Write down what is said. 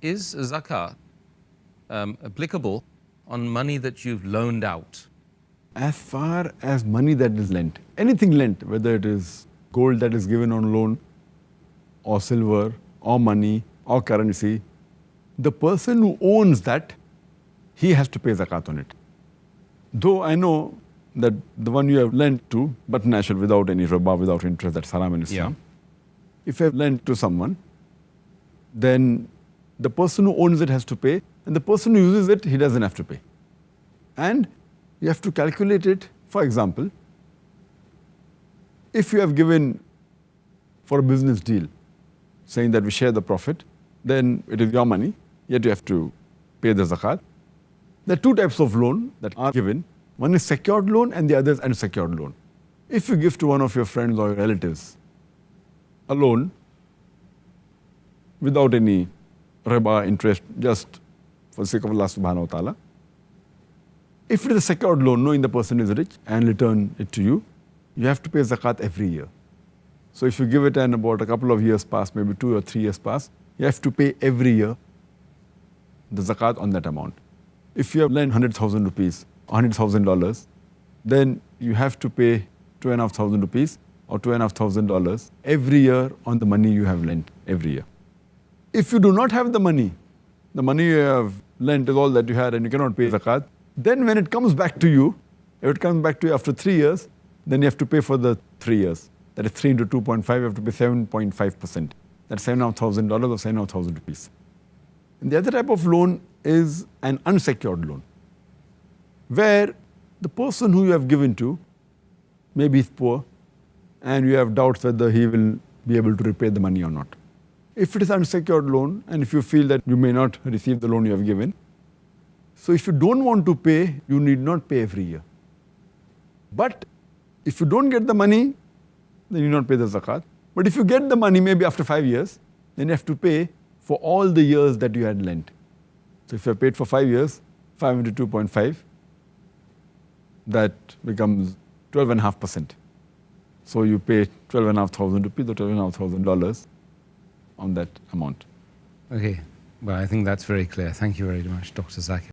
is zakat applicable on money that you've loaned out? As far as money that is lent, anything lent, whether it is gold that is given on loan, or silver, or money, or currency, the person who owns that, he has to pay zakat on it. Though I know that the one you have lent to, but natural, without any riba, without interest, that's haram in Islam. If you have lent to someone, then the person who owns it has to pay, and the person who uses it, he doesn't have to pay. And you have to calculate it. For example, if you have given for a business deal, saying that we share the profit, then it is your money, yet you have to pay the zakat. There are two types of loan that are given. One is secured loan and the other is unsecured loan. If you give to one of your friends or your relatives a loan without any riba, interest, just for the sake of Allah subhanahu wa ta'ala, if it is a secured loan, knowing the person is rich and return it to you, you have to pay zakat every year. So if you give it and about a couple of years pass, maybe 2 or 3 years pass, you have to pay every year the zakat on that amount. If you have lent 100,000 rupees, $100,000, then you have to pay 2,500 rupees or $2,500 every year on the money you have lent every year. If you do not have the money you have lent is all that you had and you cannot pay zakat, then when it comes back to you, if it comes back to you after 3 years, then you have to pay for the 3 years. That is 3 into 2.5, you have to pay 7.5%. That's $7,500 or 7,500 rupees. And the other type of loan is an unsecured loan, where the person who you have given to, maybe he's poor, and you have doubts whether he will be able to repay the money or not. If it is unsecured loan, and if you feel that you may not receive the loan you have given, so if you don't want to pay, you need not pay every year. But if you don't get the money, then you don't pay the zakat. But if you get the money maybe after 5 years, then you have to pay for all the years that you had lent. So if you have paid for 5 years, 5 into 2.5, that becomes 12.5%. So you pay 12,500 rupees or $12,500 on that amount. Okay, well, I think that's very clear. Thank you very much, Dr. Zakir.